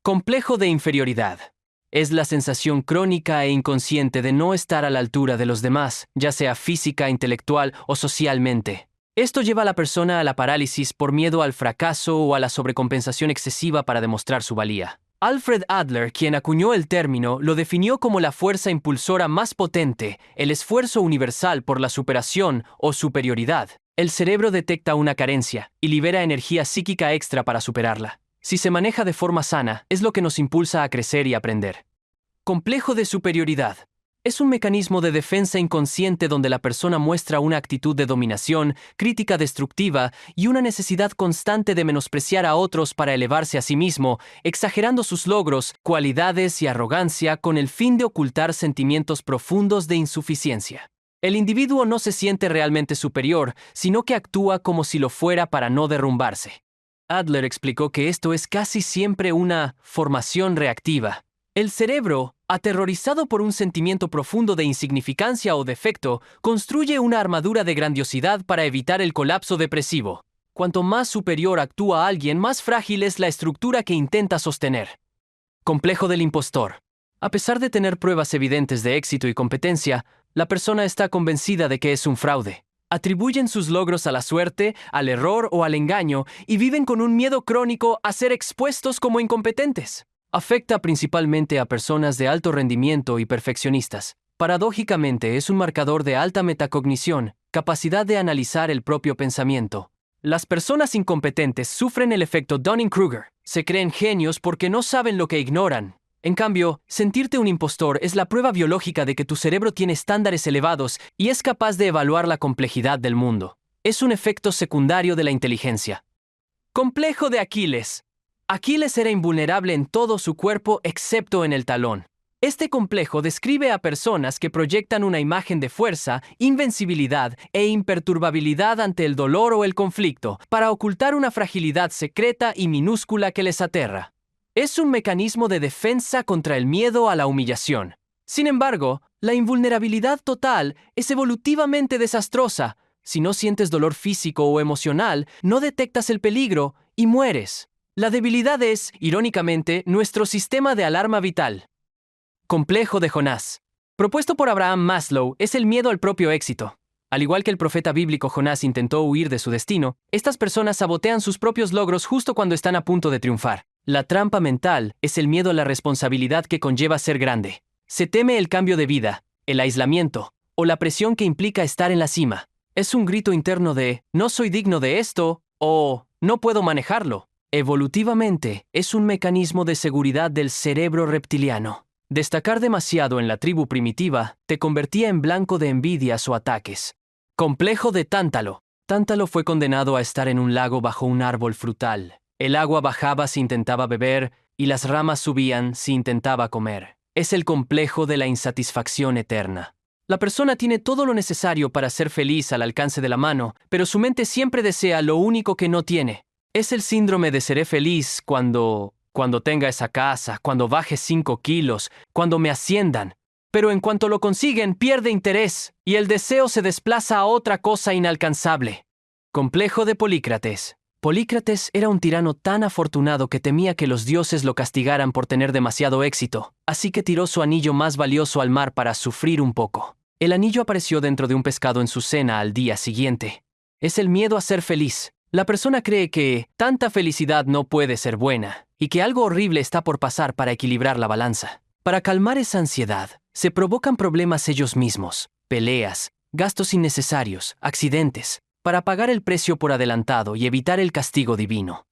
Complejo de inferioridad. Es la sensación crónica e inconsciente de no estar a la altura de los demás, ya sea física, intelectual o socialmente. Esto lleva a la persona a la parálisis por miedo al fracaso o a la sobrecompensación excesiva para demostrar su valía. Alfred Adler, quien acuñó el término, lo definió como la fuerza impulsora más potente, el esfuerzo universal por la superación o superioridad. El cerebro detecta una carencia y libera energía psíquica extra para superarla. Si se maneja de forma sana, es lo que nos impulsa a crecer y aprender. Complejo de superioridad. Es un mecanismo de defensa inconsciente donde la persona muestra una actitud de dominación, crítica destructiva y una necesidad constante de menospreciar a otros para elevarse a sí mismo, exagerando sus logros, cualidades y arrogancia con el fin de ocultar sentimientos profundos de insuficiencia. El individuo no se siente realmente superior, sino que actúa como si lo fuera para no derrumbarse. Adler explicó que esto es casi siempre una formación reactiva. El cerebro, aterrorizado por un sentimiento profundo de insignificancia o defecto, construye una armadura de grandiosidad para evitar el colapso depresivo. Cuanto más superior actúa alguien, más frágil es la estructura que intenta sostener. Complejo del impostor. A pesar de tener pruebas evidentes de éxito y competencia, la persona está convencida de que es un fraude. Atribuyen sus logros a la suerte, al error o al engaño y viven con un miedo crónico a ser expuestos como incompetentes. Afecta principalmente a personas de alto rendimiento y perfeccionistas. Paradójicamente, es un marcador de alta metacognición, capacidad de analizar el propio pensamiento. Las personas incompetentes sufren el efecto Dunning-Kruger. Se creen genios porque no saben lo que ignoran. En cambio, sentirte un impostor es la prueba biológica de que tu cerebro tiene estándares elevados y es capaz de evaluar la complejidad del mundo. Es un efecto secundario de la inteligencia. Complejo de Aquiles. Aquiles era invulnerable en todo su cuerpo excepto en el talón. Este complejo describe a personas que proyectan una imagen de fuerza, invencibilidad e imperturbabilidad ante el dolor o el conflicto, para ocultar una fragilidad secreta y minúscula que les aterra. Es un mecanismo de defensa contra el miedo a la humillación. Sin embargo, la invulnerabilidad total es evolutivamente desastrosa. Si no sientes dolor físico o emocional, no detectas el peligro y mueres. La debilidad es, irónicamente, nuestro sistema de alarma vital. Complejo de Jonás. Propuesto por Abraham Maslow, es el miedo al propio éxito. Al igual que el profeta bíblico Jonás intentó huir de su destino, estas personas sabotean sus propios logros justo cuando están a punto de triunfar. La trampa mental es el miedo a la responsabilidad que conlleva ser grande. Se teme el cambio de vida, el aislamiento o la presión que implica estar en la cima. Es un grito interno de «no soy digno de esto» o «no puedo manejarlo». Evolutivamente, es un mecanismo de seguridad del cerebro reptiliano. Destacar demasiado en la tribu primitiva te convertía en blanco de envidias o ataques. Complejo de Tántalo. Tántalo fue condenado a estar en un lago bajo un árbol frutal. El agua bajaba si intentaba beber y las ramas subían si intentaba comer. Es el complejo de la insatisfacción eterna. La persona tiene todo lo necesario para ser feliz al alcance de la mano, pero su mente siempre desea lo único que no tiene. Es el síndrome de seré feliz cuando tenga esa casa, cuando baje 5 kilos, cuando me asciendan. Pero en cuanto lo consiguen, pierde interés y el deseo se desplaza a otra cosa inalcanzable. Complejo de Polícrates. Polícrates era un tirano tan afortunado que temía que los dioses lo castigaran por tener demasiado éxito, así que tiró su anillo más valioso al mar para sufrir un poco. El anillo apareció dentro de un pescado en su cena al día siguiente. Es el miedo a ser feliz. La persona cree que tanta felicidad no puede ser buena y que algo horrible está por pasar para equilibrar la balanza. Para calmar esa ansiedad, se provocan problemas ellos mismos, peleas, gastos innecesarios, accidentes, para pagar el precio por adelantado y evitar el castigo divino.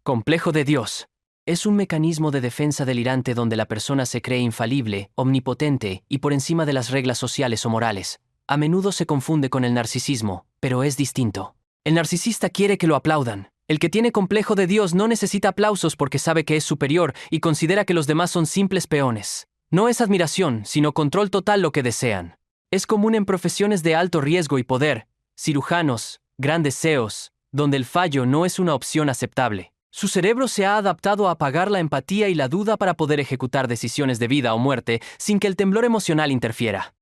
Complejo de Dios. Es un mecanismo de defensa delirante donde la persona se cree infalible, omnipotente y por encima de las reglas sociales o morales. A menudo se confunde con el narcisismo, pero es distinto. El narcisista quiere que lo aplaudan. El que tiene complejo de Dios no necesita aplausos porque sabe que es superior y considera que los demás son simples peones. No es admiración, sino control total lo que desean. Es común en profesiones de alto riesgo y poder, cirujanos, grandes CEOs, donde el fallo no es una opción aceptable. Su cerebro se ha adaptado a apagar la empatía y la duda para poder ejecutar decisiones de vida o muerte sin que el temblor emocional interfiera.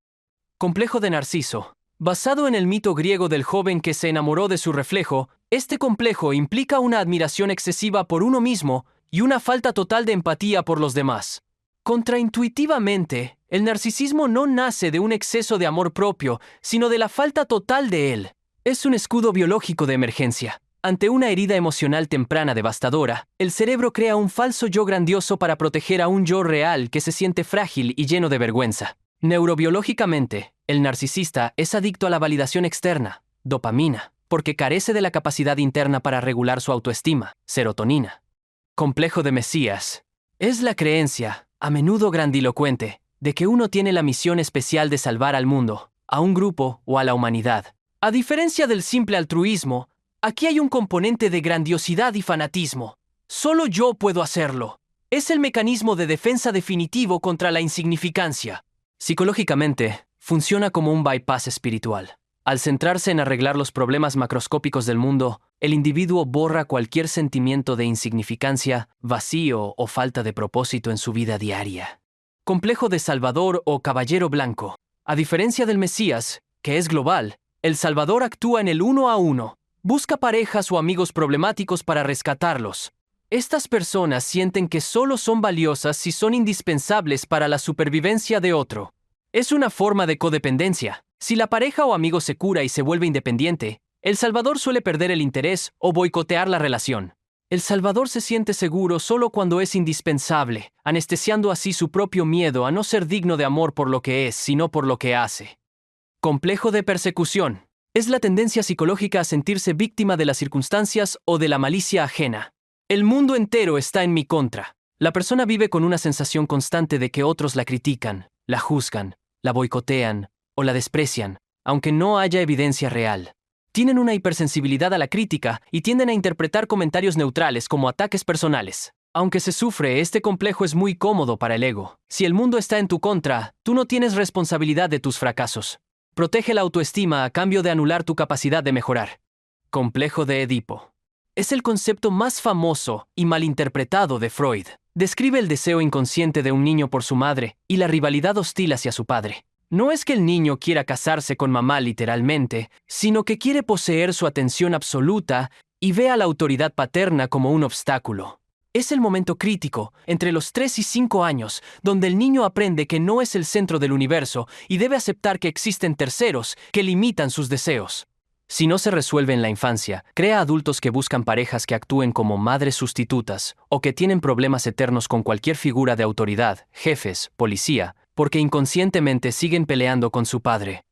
Complejo de Narciso. Basado en el mito griego del joven que se enamoró de su reflejo, este complejo implica una admiración excesiva por uno mismo y una falta total de empatía por los demás. Contraintuitivamente, el narcisismo no nace de un exceso de amor propio, sino de la falta total de él. Es un escudo biológico de emergencia. Ante una herida emocional temprana devastadora, el cerebro crea un falso yo grandioso para proteger a un yo real que se siente frágil y lleno de vergüenza. Neurobiológicamente, el narcisista es adicto a la validación externa, dopamina, porque carece de la capacidad interna para regular su autoestima, serotonina. Complejo de Mesías. Es la creencia, a menudo grandilocuente, de que uno tiene la misión especial de salvar al mundo, a un grupo o a la humanidad. A diferencia del simple altruismo, aquí hay un componente de grandiosidad y fanatismo. Solo yo puedo hacerlo. Es el mecanismo de defensa definitivo contra la insignificancia. Psicológicamente, funciona como un bypass espiritual. Al centrarse en arreglar los problemas macroscópicos del mundo, el individuo borra cualquier sentimiento de insignificancia, vacío o falta de propósito en su vida diaria. Complejo de Salvador o Caballero Blanco. A diferencia del Mesías, que es global, el Salvador actúa en el uno a uno. Busca parejas o amigos problemáticos para rescatarlos. Estas personas sienten que solo son valiosas si son indispensables para la supervivencia de otro. Es una forma de codependencia. Si la pareja o amigo se cura y se vuelve independiente, el salvador suele perder el interés o boicotear la relación. El salvador se siente seguro solo cuando es indispensable, anestesiando así su propio miedo a no ser digno de amor por lo que es, sino por lo que hace. Complejo de persecución. Es la tendencia psicológica a sentirse víctima de las circunstancias o de la malicia ajena. El mundo entero está en mi contra. La persona vive con una sensación constante de que otros la critican, la juzgan, la boicotean o la desprecian, aunque no haya evidencia real. Tienen una hipersensibilidad a la crítica y tienden a interpretar comentarios neutrales como ataques personales. Aunque se sufre, este complejo es muy cómodo para el ego. Si el mundo está en tu contra, tú no tienes responsabilidad de tus fracasos. Protege la autoestima a cambio de anular tu capacidad de mejorar. Complejo de Edipo. Es el concepto más famoso y malinterpretado de Freud. Describe el deseo inconsciente de un niño por su madre y la rivalidad hostil hacia su padre. No es que el niño quiera casarse con mamá literalmente, sino que quiere poseer su atención absoluta y ve a la autoridad paterna como un obstáculo. Es el momento crítico, entre los 3 y 5 años, donde el niño aprende que no es el centro del universo y debe aceptar que existen terceros que limitan sus deseos. Si no se resuelve en la infancia, crea adultos que buscan parejas que actúen como madres sustitutas o que tienen problemas eternos con cualquier figura de autoridad, jefes, policía, porque inconscientemente siguen peleando con su padre.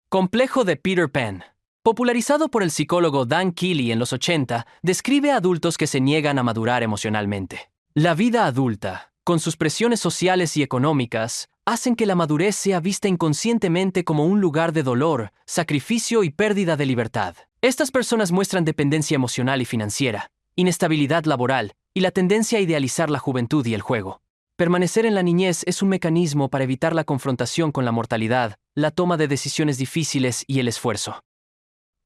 Complejo de Peter Pan. Popularizado por el psicólogo Dan Keeley en los 80, describe a adultos que se niegan a madurar emocionalmente. La vida adulta, con sus presiones sociales y económicas, hacen que la madurez sea vista inconscientemente como un lugar de dolor, sacrificio y pérdida de libertad. Estas personas muestran dependencia emocional y financiera, inestabilidad laboral y la tendencia a idealizar la juventud y el juego. Permanecer en la niñez es un mecanismo para evitar la confrontación con la mortalidad, la toma de decisiones difíciles y el esfuerzo.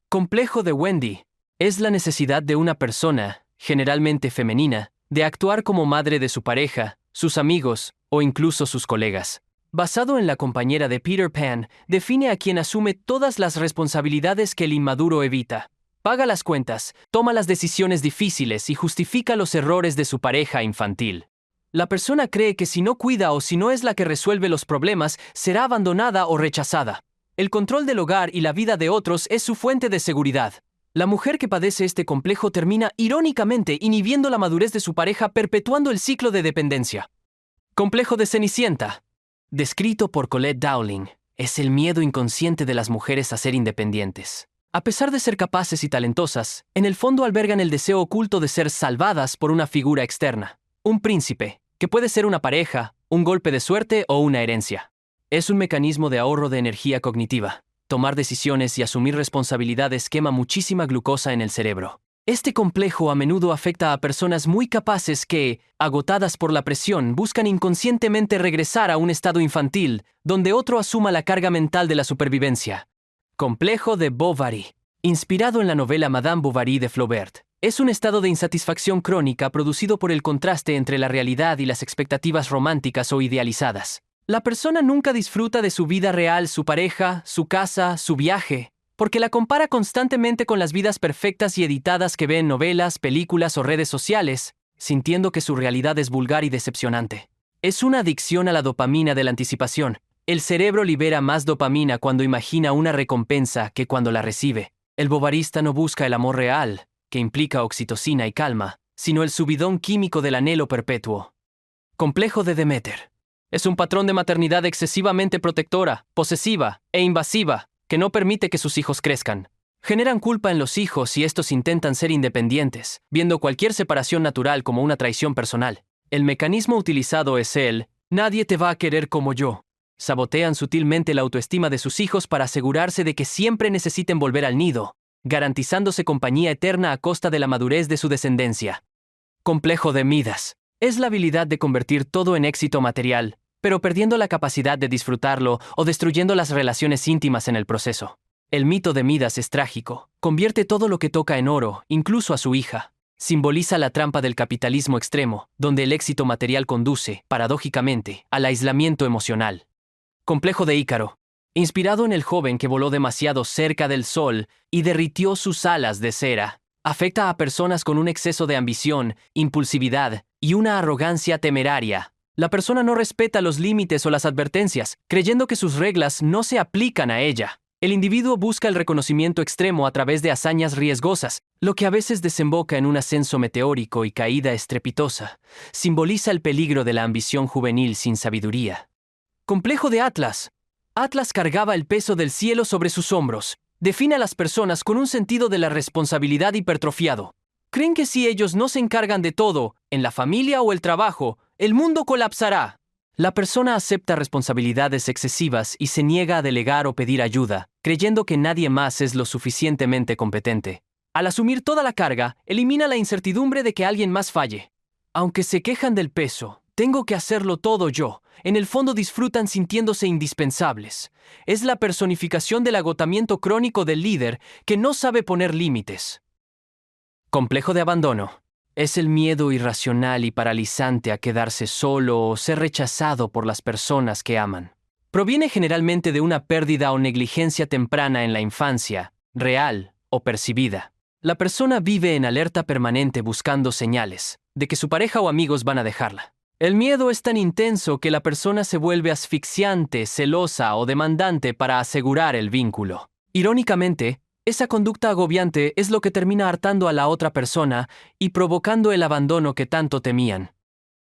Complejo de Wendy. Es la necesidad de una persona, generalmente femenina, de actuar como madre de su pareja, sus amigos o incluso sus colegas. Basado en la compañera de Peter Pan, define a quien asume todas las responsabilidades que el inmaduro evita. Paga las cuentas, toma las decisiones difíciles y justifica los errores de su pareja infantil. La persona cree que si no cuida o si no es la que resuelve los problemas, será abandonada o rechazada. El control del hogar y la vida de otros es su fuente de seguridad. La mujer que padece este complejo termina irónicamente inhibiendo la madurez de su pareja, perpetuando el ciclo de dependencia. Complejo de Cenicienta. Descrito por Colette Dowling, es el miedo inconsciente de las mujeres a ser independientes. A pesar de ser capaces y talentosas, en el fondo albergan el deseo oculto de ser salvadas por una figura externa. Un príncipe, que puede ser una pareja, un golpe de suerte o una herencia. Es un mecanismo de ahorro de energía cognitiva. Tomar decisiones y asumir responsabilidades quema muchísima glucosa en el cerebro. Este complejo a menudo afecta a personas muy capaces que, agotadas por la presión, buscan inconscientemente regresar a un estado infantil, donde otro asuma la carga mental de la supervivencia. Complejo de Bovary. Inspirado en la novela Madame Bovary de Flaubert, es un estado de insatisfacción crónica producido por el contraste entre la realidad y las expectativas románticas o idealizadas. La persona nunca disfruta de su vida real, su pareja, su casa, su viaje, porque la compara constantemente con las vidas perfectas y editadas que ve en novelas, películas o redes sociales. sintiendo que su realidad es vulgar y decepcionante. Es una adicción a la dopamina de la anticipación. El cerebro libera más dopamina cuando imagina una recompensa que cuando la recibe. El bobarista no busca el amor real, que implica oxitocina y calma, sino el subidón químico del anhelo perpetuo. Complejo de Deméter. Es un patrón de maternidad excesivamente protectora, posesiva e invasiva, que no permite que sus hijos crezcan. Generan culpa en los hijos si estos intentan ser independientes, viendo cualquier separación natural como una traición personal. El mecanismo utilizado es el «nadie te va a querer como yo». Sabotean sutilmente la autoestima de sus hijos para asegurarse de que siempre necesiten volver al nido, garantizándose compañía eterna a costa de la madurez de su descendencia. Complejo de Midas. Es la habilidad de convertir todo en éxito material, pero perdiendo la capacidad de disfrutarlo o destruyendo las relaciones íntimas en el proceso. El mito de Midas es trágico. Convierte todo lo que toca en oro, incluso a su hija. Simboliza la trampa del capitalismo extremo, donde el éxito material conduce, paradójicamente, al aislamiento emocional. Complejo de Ícaro. Inspirado en el joven que voló demasiado cerca del sol y derritió sus alas de cera, afecta a personas con un exceso de ambición, impulsividad y una arrogancia temeraria. La persona no respeta los límites o las advertencias, creyendo que sus reglas no se aplican a ella. El individuo busca el reconocimiento extremo a través de hazañas riesgosas, lo que a veces desemboca en un ascenso meteórico y caída estrepitosa. Simboliza el peligro de la ambición juvenil sin sabiduría. Complejo de Atlas. Atlas cargaba el peso del cielo sobre sus hombros. Define a las personas con un sentido de la responsabilidad hipertrofiado. Creen que si ellos no se encargan de todo, en la familia o el trabajo, el mundo colapsará. La persona acepta responsabilidades excesivas y se niega a delegar o pedir ayuda, creyendo que nadie más es lo suficientemente competente. Al asumir toda la carga, elimina la incertidumbre de que alguien más falle. Aunque se quejan del peso, tengo que hacerlo todo yo. En el fondo disfrutan sintiéndose indispensables. Es la personificación del agotamiento crónico del líder que no sabe poner límites. Complejo de abandono. Es el miedo irracional y paralizante a quedarse solo o ser rechazado por las personas que aman. Proviene generalmente de una pérdida o negligencia temprana en la infancia, real o percibida. La persona vive en alerta permanente buscando señales de que su pareja o amigos van a dejarla. El miedo es tan intenso que la persona se vuelve asfixiante, celosa o demandante para asegurar el vínculo. Irónicamente, esa conducta agobiante es lo que termina hartando a la otra persona y provocando el abandono que tanto temían.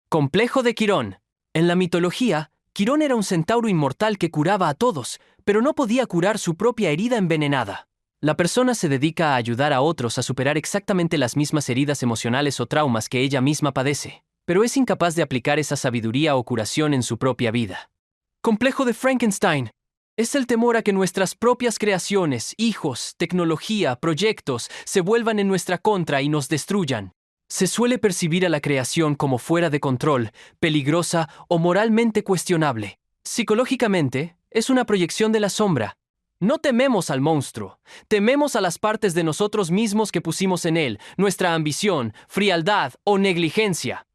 Complejo de Quirón. En la mitología, Quirón era un centauro inmortal que curaba a todos, pero no podía curar su propia herida envenenada. La persona se dedica a ayudar a otros a superar exactamente las mismas heridas emocionales o traumas que ella misma padece, pero es incapaz de aplicar esa sabiduría o curación en su propia vida. Complejo de Frankenstein. Es el temor a que nuestras propias creaciones, hijos, tecnología, proyectos, se vuelvan en nuestra contra y nos destruyan. Se suele percibir a la creación como fuera de control, peligrosa o moralmente cuestionable. Psicológicamente, es una proyección de la sombra. No tememos al monstruo, tememos a las partes de nosotros mismos que pusimos en él, nuestra ambición, frialdad o negligencia.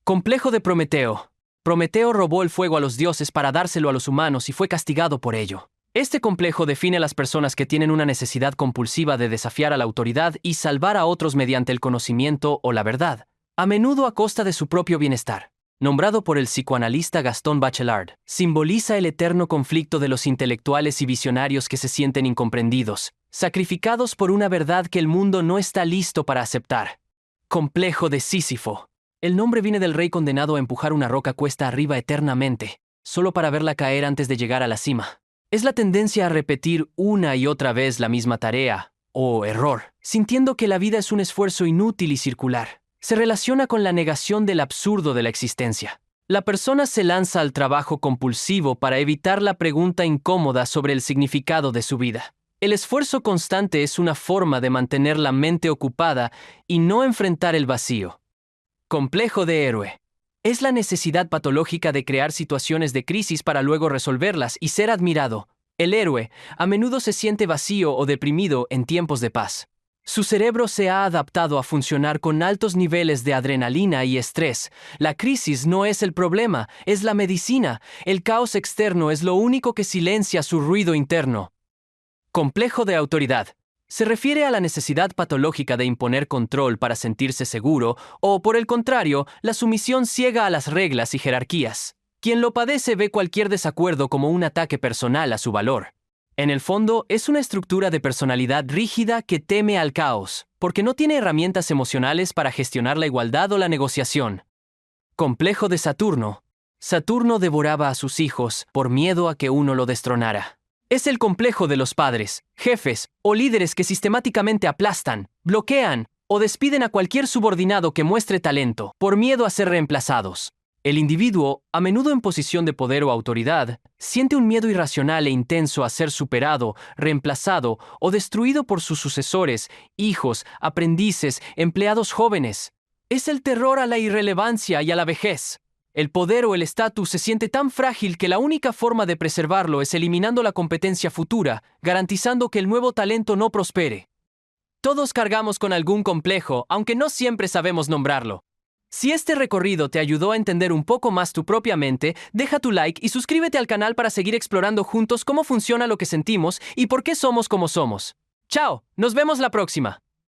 Complejo de Prometeo. Prometeo robó el fuego a los dioses para dárselo a los humanos y fue castigado por ello. Este complejo define a las personas que tienen una necesidad compulsiva de desafiar a la autoridad y salvar a otros mediante el conocimiento o la verdad, a menudo a costa de su propio bienestar. Nombrado por el psicoanalista Gaston Bachelard, simboliza el eterno conflicto de los intelectuales y visionarios que se sienten incomprendidos, sacrificados por una verdad que el mundo no está listo para aceptar. Complejo de Sísifo. El nombre viene del rey condenado a empujar una roca cuesta arriba eternamente, solo para verla caer antes de llegar a la cima. Es la tendencia a repetir una y otra vez la misma tarea, o error, sintiendo que la vida es un esfuerzo inútil y circular. Se relaciona con la negación del absurdo de la existencia. La persona se lanza al trabajo compulsivo para evitar la pregunta incómoda sobre el significado de su vida. El esfuerzo constante es una forma de mantener la mente ocupada y no enfrentar el vacío. Complejo de héroe. Es la necesidad patológica de crear situaciones de crisis para luego resolverlas y ser admirado. El héroe a menudo se siente vacío o deprimido en tiempos de paz. Su cerebro se ha adaptado a funcionar con altos niveles de adrenalina y estrés. La crisis no es el problema, es la medicina. El caos externo es lo único que silencia su ruido interno. Complejo de autoridad. Se refiere a la necesidad patológica de imponer control para sentirse seguro, o, por el contrario, la sumisión ciega a las reglas y jerarquías. Quien lo padece ve cualquier desacuerdo como un ataque personal a su valor. En el fondo, es una estructura de personalidad rígida que teme al caos, porque no tiene herramientas emocionales para gestionar la igualdad o la negociación. Complejo de Saturno. Saturno devoraba a sus hijos por miedo a que uno lo destronara. Es el complejo de los padres, jefes o líderes que sistemáticamente aplastan, bloquean o despiden a cualquier subordinado que muestre talento, por miedo a ser reemplazados. El individuo, a menudo en posición de poder o autoridad, siente un miedo irracional e intenso a ser superado, reemplazado o destruido por sus sucesores, hijos, aprendices, empleados jóvenes. Es el terror a la irrelevancia y a la vejez. El poder o el estatus se siente tan frágil que la única forma de preservarlo es eliminando la competencia futura, garantizando que el nuevo talento no prospere. Todos cargamos con algún complejo, aunque no siempre sabemos nombrarlo. Si este recorrido te ayudó a entender un poco más tu propia mente, deja tu like y suscríbete al canal para seguir explorando juntos cómo funciona lo que sentimos y por qué somos como somos. ¡Chao! Nos vemos la próxima.